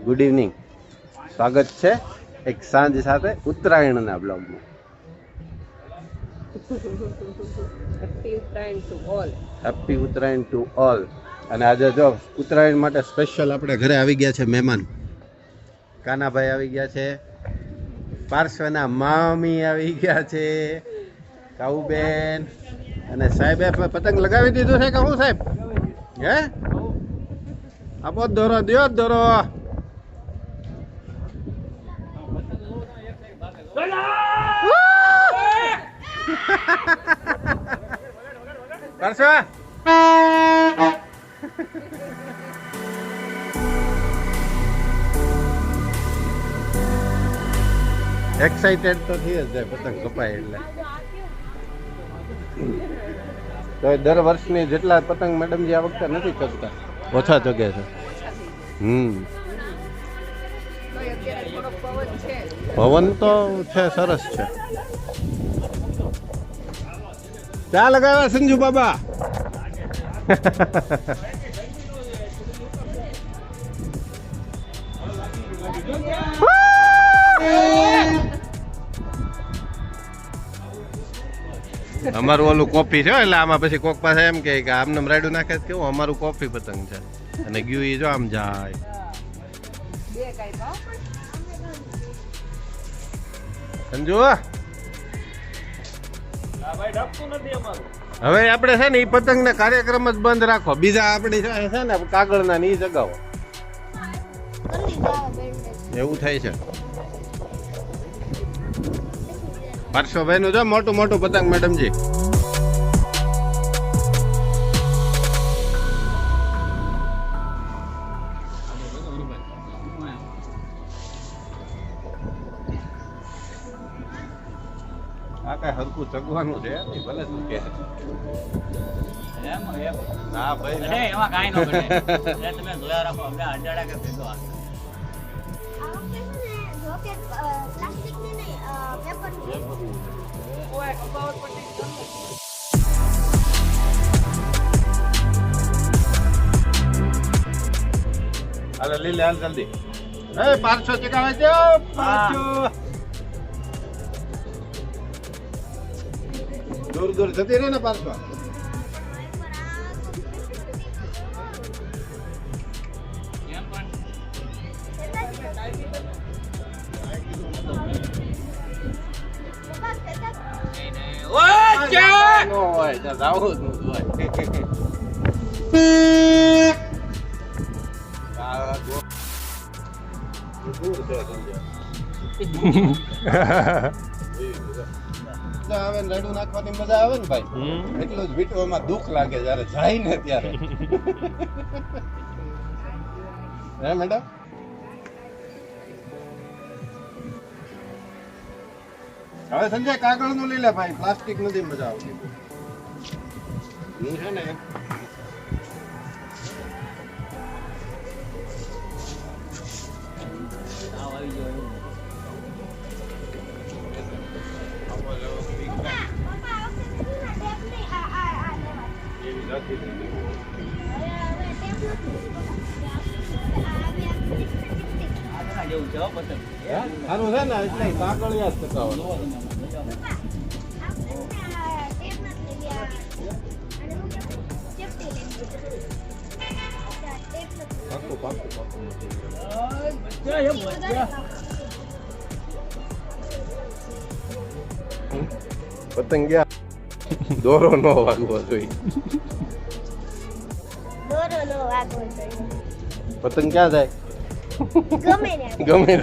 Good evening. સ્વાગત છે એક સાંજ સાથે ઉત્તરાયણના બ્લોગમાં. Happy Uttarayan to all. અને આજે જો ઉત્તરાયણ માટે સ્પેશિયલ આપણે ઘરે આવી ગયા છે મહેમાન. કાનાભાઈ આવી ગયા છે, પાર્શ્વના મામી આવી ગયા છે, કાઉબેન અને સાહેબે પતંગ લગાવી દીધું છે કે હું સાહેબ? હે આપો દોરો દો દોરો. પાર્શ્વ એક્સાઇટેડ તો થઈ જ જાય પતંગ કપાય એટલે. તો દર વર્ષની જેટલા પતંગ મેડમજી આ વખતે નથી ચગતા, ઓછા ચગે છે. પવન તો છે, સરસ છે. ચા લગાવ્યા સંજુ બાબા? અમારું ઓલું કોફી છે એટલે આમાં પછી કોક પાસે એમ કે આમને રાયડું નાખે કેવું, અમારું કોફી પતંગ છે અને ગયું એ જો આમ જાય. સંજુ હવે આપણે છે ને એ પતંગ ને કાર્યક્રમ જ બંધ રાખો, બીજા આપણી છે ને કાગળના ની જગાવો, એવું થાય છે. પાર્શ્વભાઈ નું જો મોટું મોટું પતંગ મેડમજી. આ કઈ હરકું ચગવાનું છે ભલે શું કે. ના ભાઈ એમાં કાઈ ન બને, તમે જોયા રાખો અમને અંડાડા કે ભેગો આ હાલ લીલે હાલ જલ્દી. એ 500 ચગાવે છે 500. દૂર દૂર જતી રહે ને 500. રાયડું નાખવાની મજા આવે ને ભાઈ, એટલું જ વીટવામાં દુઃખ લાગે જયારે જાય ને ત્યારે. હે મેડમ? હવે સંજય કાગળ નું લઈ લે ભાઈ, પ્લાસ્ટિક નથી મજા આવતી. હું છે ને સારું છે ને એટલે કાગળિયા જ ચકાવવાનું. પતંગ ગયા દોરો નો વાગવો જોઈએ. પતંગ ક્યાં જાય? ગમે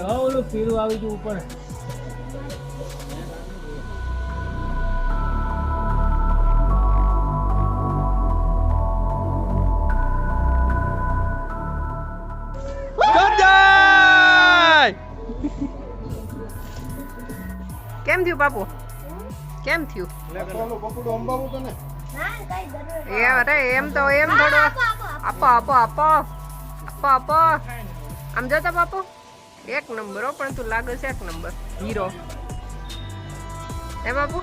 હા ઓલું પીળું આવી ગયું ઉપર. કેમ થયું બાપુ? કેમ થયું? પકડું અંબાવું તો ને એ અરે એમ તો એમ થોડું આપો આપો આપો આપો આપો આમ જતા બાપુ એક નંબર હો પણ તું લાગે છે એક નંબર હીરો એ બાપુ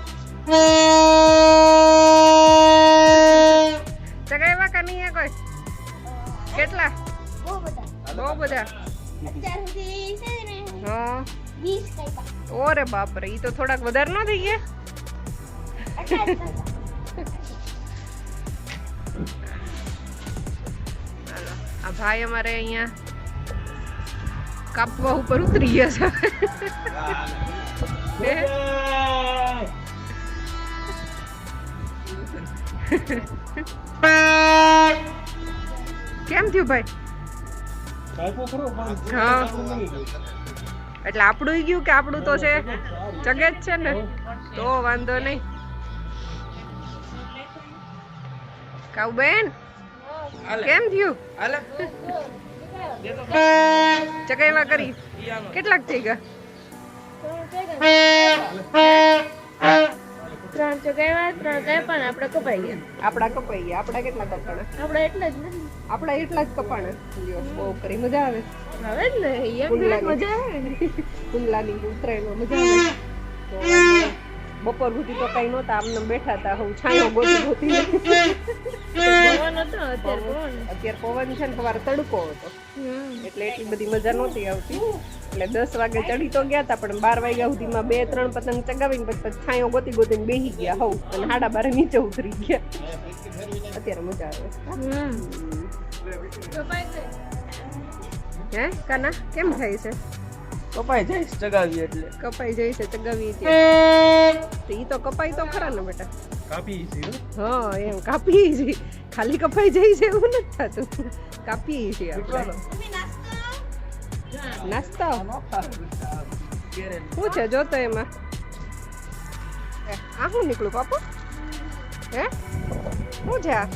ચગાવ્યા કે નહીં કોઈ કેટલા બહુ બધા હા ઓરે બાપરે ઈ તો થોડાક વધારે ન થઈ ગયા હાલો આ ભાઈ અમારે અહીંયા કાપવા ઉપર ઉતરી ગયા છે કેમ થયું ભાઈ હા એટલે આપણું ગયું કે આપણું તો છે ચગે જ છે ને તો વાંધો નહીં કાઉ બેન કેમ થયું ચગાવ્યા કરી કેટલાક થઈ ગયા 3 ચગાવ્યા 3 કાપ્યા આપણે કપાઈ ગયા આપડા કપાઈ ગયા આપડા કેટલા કપાણા આપણે એટલે જ નથી આપડા એટલા જ કપાણા લ્યો બહુ કરી મજા આવે હવે જ ને એમ મજા આવે કુંડલાની ઉતરાયણમાં મજા આવે તો બપોર સુધી તો કઈ નહોતા આમને બેઠા હતા હું છાંયો ગોતી ગોતી પવન હતો અત્યારે પવન છે ને સવારે તડકો હતો એટલે એટલી બધી મજા નહોતી આવતી એટલે 10 વાગે ચડી તો ગયા હતા પણ 12 વાગ્યા સુધીમાં 2-3 પતંગ ચગાવીને પછી છાંયો ગોતી ગોતીને બેસી ગયા હોવ અને 12:30 નીચે ઉતરી ગયા અત્યારે મજા આવે હે કાના કેમ થાય છે કપાઈ જાય ચગાવી એટલે કપાઈ જાય છે ચગાવી તો ઈ તો કપાઈ તો ખરા ને બેટા કાપી છે હા એમ કાપી છે ખાલી કપાઈ જાય છે એવું નથી થતું કાપી છે આપણે નાસ્તો શું છે જોતો એમાં આ શું નીકળું પાપુ હે શું છે આ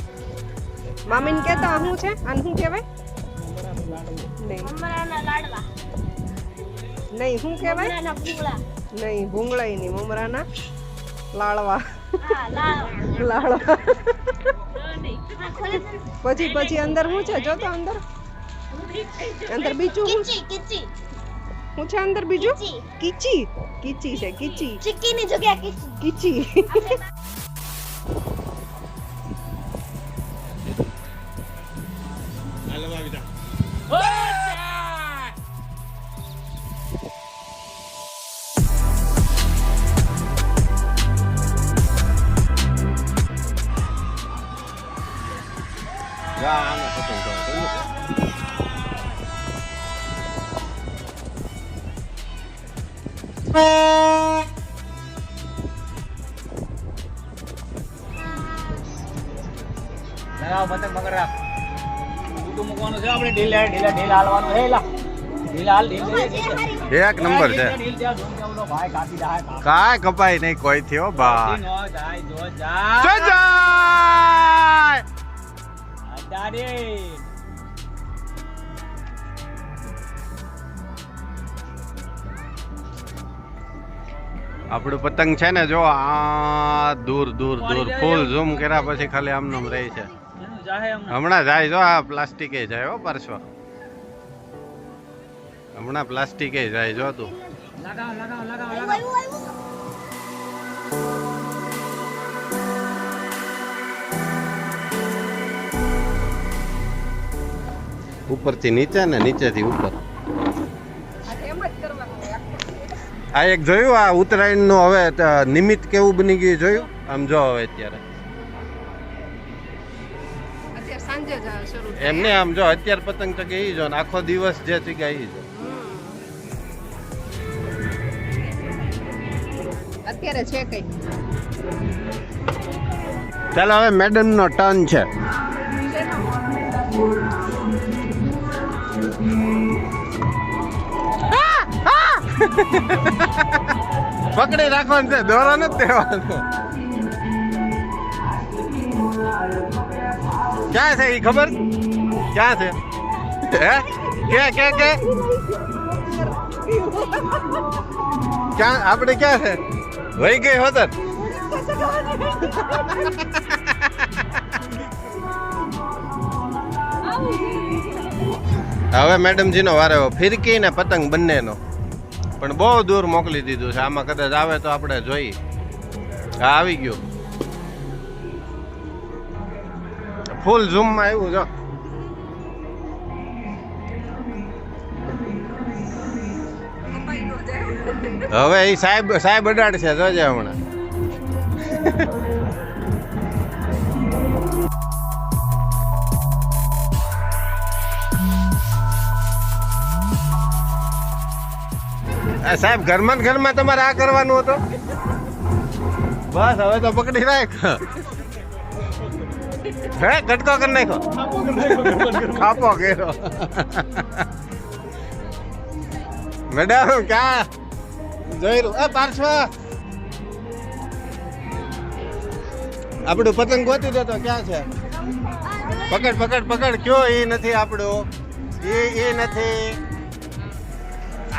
મામીને કહેતો આ શું છે આને શું કહેવાય નહીં મમરાના લાડવા નહીં શું કહેવાય મમરાના ભૂંગળા નહીં ભૂંગળાય નહીં મમરાના લાડવા હા લાડવા લાડવા હા ખોલે પછી અંદર શું છે જો તો અંદર અંદર બીજું કિચી કિચી શું છે અંદર બીજું કિચી. કીચી છે કીચી ચીક્કીની જગ્યા કિચી કીચી લગાવ પતંગ પકડ રાખ ઊંધું મૂકવાનું છે આપણે ઢીલા ઢીલા ઢીલા હાલવાનું છે લા ઢીલા હાલ ઢીલા એક નંબર છે ઢીલ જા જોન કેવડો ભાઈ કાપી દા કાય કપાઈ નહીં કોઈ થયો ભાઈ નો જાય જો જા જય જય દાડી આપણું પતંગ છે ને જો આ દૂર દૂર દૂર ફૂલ ઝૂમ કર્યા પછી ખાલી આમનામ રહી છે એનું જાહે હમણાં જાય જો આ પ્લાસ્ટિકે જાય હો પરસો હમણાં પ્લાસ્ટિકે જાય જો તું લગાવ લગાવ લગાવ લગાવ ઉપરથી નીચે ને નીચેથી ઉપર એમ જ કરવાનું આ એક જોયું આ ઉત્તરાયણ નું હવે નિમિત્ત કેવું બની ગયું જોયું આમ જો હવે અત્યારે અત્યારે સાંજે જ શરૂ એમને આમ જો અત્યારે પતંગ ચગે ઈ જો ને આખો દિવસ જે ચગે ઈ જો અત્યારે છે કઈ ચાલો હવે મેડમ નો ટર્ન છે પકડી રાખવાનું છે દોરો નથી દેવાનો ક્યાં છે ઈ ખબર ક્યાં છે હે કે ક્યાં આપણે ક્યાં છે વહી ગઈ હોતર હવે મેડમજીનો વારો આવ્યો. ફિરકી ને પતંગ બંનેનો, પણ બહુ દૂર મોકલી દીધું છે. આમાં કદાચ આવે તો આપણે જોઈએ. હા, આવી ગયું. ફૂલ ઝૂમમાં આવ્યું જો. હવે એ સાહેબ અડાડશે જોજે હમણાં. સાહેબ ઘરમાં ને ઘરમાં તમારે આ કરવાનું હતું. બસ હવે તો પકડી રાખ. હે કટકો કરી નાખો. ખાપો કર્યો. મેડમ ક્યાં જોઈ રહ્યું? પાર્શ્વા આપણું પતંગ ગોતી દેતો. ક્યાં છે? પકડ પકડ પકડ. કયો એ નથી આપણું. એ નથી.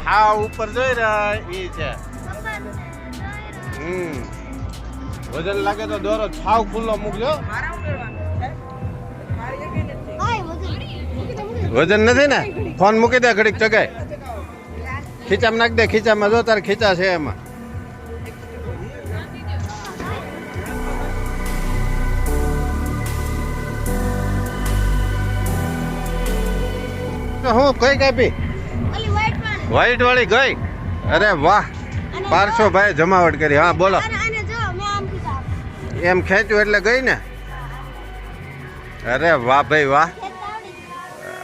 હા ઉપર જોઈ રહ્યા એ છે. વજન લાગે તો દોરો છાવ ખુલ્લો મૂકજો. વજન નથી ને? ફોન મૂકી દે ઘડીક ચગાય. ખીચામાં નાખ દે. ખીચામાં જો તારે ખીચા છે એમાં. હું કઈ કાપી? વ્હાઈટ વાળી ગઈ. અરે વાહ, 500 ભાઈ જમાવટ કરી. હા બોલો. એમ ખેંચ્યું એટલે ગઈ ને. અરે વાહ ભાઈ વાહ,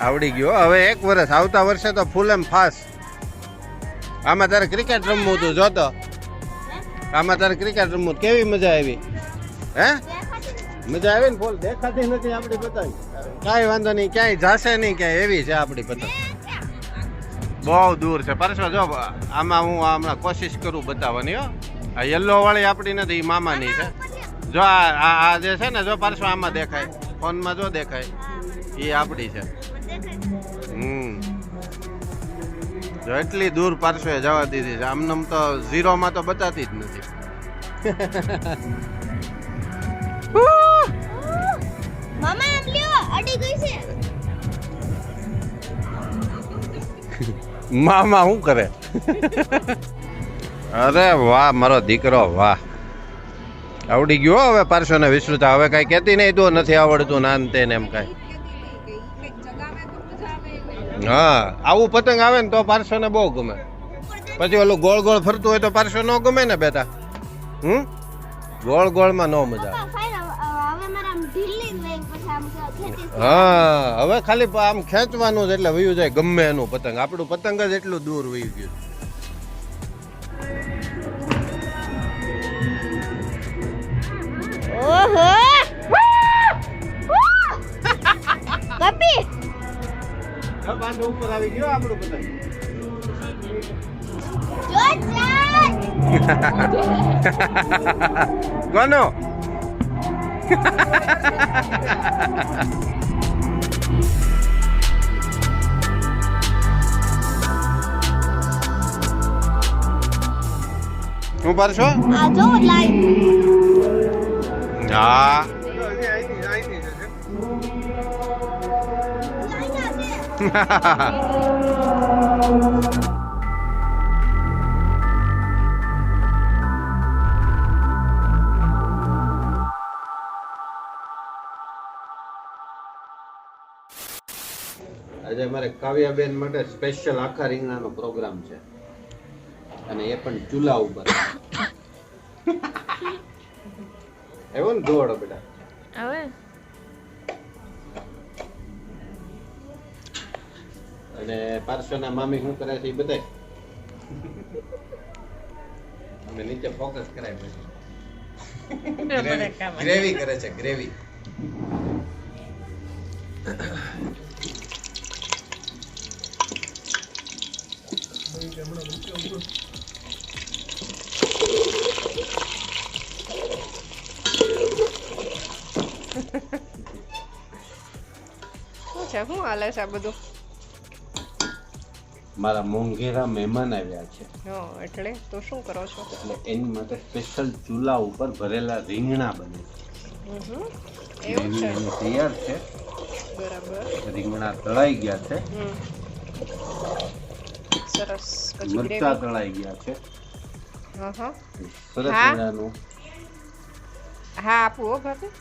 આવડી ગયો. હવે 1 વર્ષ, આવતા વર્ષે તો ફૂલ એમ ફાસ્ટ. આમાં તારે ક્રિકેટ રમવું હતું જોતો. આમાં તારે ક્રિકેટ રમવું. કેવી મજા આવી? હે મજા આવી ને? ફૂલ દેખાતી નથી આપણી પતંગ. કાંઈ વાંધો નહીં, ક્યાંય જાશે નહીં ક્યાંય. એવી છે આપણી પતંગ. બહુ દૂર છે. પરસો જો આમાં હું હમણાં કોશિશ કરું બતાવવાની. હો આ યલો વાળી આપણી નથી, મામાની છે. જો આ જે છે ને, જો પરસો આમાં દેખાય, ફોનમાં જો દેખાય, એ આપણી છે. જો એટલી દૂર પાર્શ્વે જવા દીધી છે. આમનામ તો 0માં તો બતાતી જ નથી. મામા આમ લ્યો અડી ગઈ છે. મામા શું કરે? અરે વાહ મારો દીકરો વાહ, આવડી ગયો. હવે પાર્શ્વ ને વિસ્તૃતા. હવે કઈ કેતી નહીં તો નથી આવડતું નાન તેને એમ કઈ. હા આવું પતંગ આવે ને તો પાર્શ્વ ને બહુ ગમે. પછી ઓલું ગોળ ગોળ ફરતું હોય તો પાર્શ્વ ન ગમે ને બેટા. ગોળ ગોળ માં ન મજા આવે. હા હવે ખાલી આમ ખેંચવાનું જ એટલે વયું જાય ગમે એનું પતંગ. આપણું પતંગ જ એટલું દૂર વયું ગયું. ઓહો કપી બાંધો ઉપર આવી ગયો આપણું પતંગ. જો કોનો? હું પારશો? આ જો લાઈન. હા આજે અમારે કાવ્યાબેન માટે સ્પેશિયલ આખા રીંગણાનો પ્રોગ્રામ છે, અને એ પણ ચૂલા ઉપર. એવો ને દોડો બેટા. હવે અને પાર્શ્વના મામી શું કરે છે એ બતાય. અમે નીચે ફોકસ કરાય પછી. ગ્રેવી કરે છે, ગ્રેવી. શું હાલે છે આ બધું? મારા મોંઘેરા મહેમાન આવ્યા છે, એટલે તો શું કરો છો? એટલે એની માટે સ્પેશિયલ ચૂલા ઉપર ભરેલા રીંગણા બને છે. એવું છે? તૈયાર છે. બરાબર. રીંગણા તળાઈ ગયા છે, હમ. સરસ. પછી મરચા ગ્રેવી. તળાઈ ગયા છે, હા હા સરસ હા. મજાનું હા આપું હો ભાભી.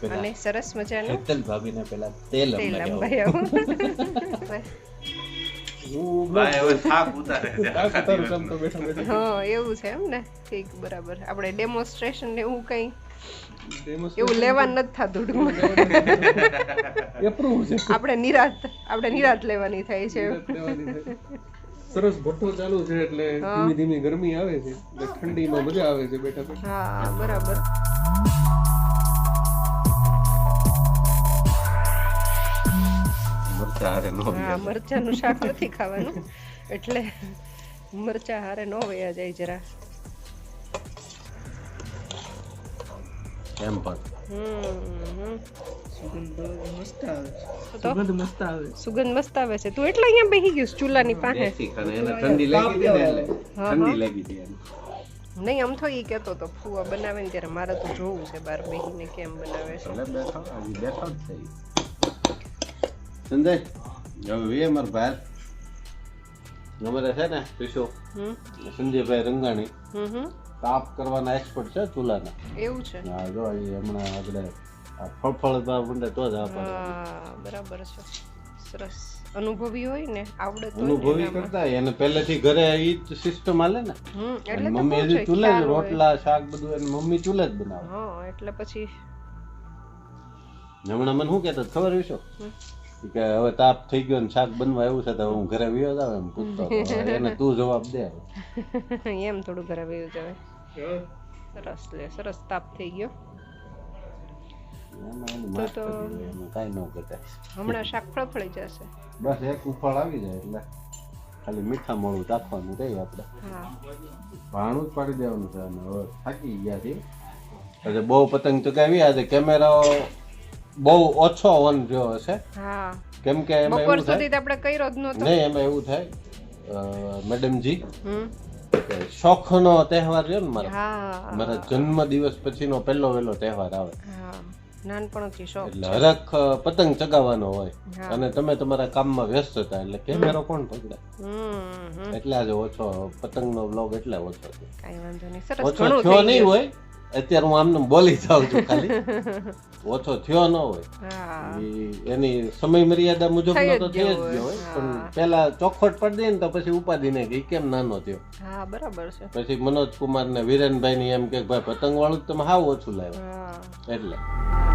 પેલા અને સરસ મજાનું હેતલ ભાભીને પેલા તેલ તેલ લગાવ્યું. અંબાયું. ભાઈ હવે થાક ઉતારે છે. હા એવું છે એમ ને. ઠીક બરાબર. આપણે ડેમોન્સ્ટ્રેશન ને એવું કઈ એવું લેવાનું નથી થતું ટૂંકમાં. આપણે નિરાત લેવાની થાય છે. સરસ ભઠ્ઠો ચાલુ છે એટલે ધીમી ધીમી ગરમી આવે છે એટલે ઠંડીમાં મજા આવે છે બેઠા બેઠા. હા બરાબર. મરચાં હારે નો હા મરચાનું શાક નથી ખાવાનું એટલે મરચા હારે નો વયા જાય જરા. એમ પણ હમ. સુગંધ મસ્ત આવે છે. તો સુગંધ મસ્ત આવે છે. સુગંધ મસ્ત આવે છે. તું એટલે અહીંયા બેસી ગયું છે ચૂલાની પાસે. બેસી અને એને ઠંડી લાગી હતી ને એટલે ઠંડી લાગી હતી એને. નહીં આમ તો એ કહેતો તો ફુવા બનાવે ને ત્યારે મારે તો જોવું છે બહાર બેસીને કેમ બનાવે છે. એટલે બેઠો હજી બેઠો જ છે ઈ. સંજય હવે એ મારા ભાઈ અમારે છે ને પીશો હમ સંજયભાઈ રંગાણી હમ. તાપ કરવાના એક્સપર્ટ છે ચૂલાના. એવું છે. હા જો એ હમણાં આપણે આ ફળફળ મંડે તો જ આપણે હા બરાબર છે. સરસ અનુભવી હોય ને આવડત હોય ને અનુભવી એનામાં. કરતા હોય. અને પહેલેથી ઘરે ઈ જ સિસ્ટમ હાલે ને. એટલે તો મમ્મી કહું હજી છું, ચૂલે જ ખ્યાલ હોય. રોટલા શાક બધું એની મમ્મી ચૂલે જ બનાવે. હા એટલે પછી હમણાં મને શું કહેતો ખબર હોય શું હમ. કે હવે તાપ થઈ ગયો ને શાક બનવા એવું છે તો હું ઘરે વિયો જાવ એમ પૂછતો હતો. હવે એને તું જવાબ દે. એમ થોડું ઘરે વયું જવાય. સરસ લે સરસ તાપ થઈ ગયો. એમાં એની તો માસ્ટર એટલે એમાં કાંઈ ન ઘટાય. હમણાં શાક ફળફળી જશે. બસ એક ઉફાળ આવી જાય એટલે ખાલી મીઠા મોળું ચાખવાનું રહી આપણે. હા ભાણું જ પાડી દેવાનું છે. અને હવે થાકી ગયા છીએ. એટલે બહુ પતંગ ચગાવી. આજે કેમેરો બહુ ઓછો ઓન રહ્યો હશે હા કેમ કે એમાં બપોર એવું થાય સુધી તો આપણે કર્યો જ નહોતો. નહીં એમાં એવું થાય મેડમજી હમ. કે શોખનો તહેવાર છે ને હા મારા જન્મ દિવસ પછીનો પહેલો વહેલો તહેવાર આવે હા નાનપણથી શોખ એટલે હરખ પતંગ ચગાવવાનો હોય હા. અને તમે તમારા કામમાં વ્યસ્ત હતા એટલે કેમેરો કોણ પકડે હમ. એટલે આજે ઓછો પતંગનો બ્લોગ એટલે ઓછો છે. કાંઈ વાંધો નહીં. સરસ ઓછો ઘણું થયો થઈ નહીં ગયું. હોય અત્યારે હું આમને બોલી જાઉં છું ખાલી ઓછો થયો ન હોય હા એની સમય મર્યાદા મુજબ થઈ જ તો થઈ જ ગયો ગયો હોય હોય. પણ હા. પેલા ચોખવટ પડી દે ને તો પછી ઉપાધિ નહીં કે ઈ કેમ નાનો થયો. હા બરાબર છે. પછી મનોજ કુમાર ને વિરેનભાઈ ની એમ કે ભાઈ પતંગ વાળું તમે હાવ ઓછું લાવ્યા હા એટલે હા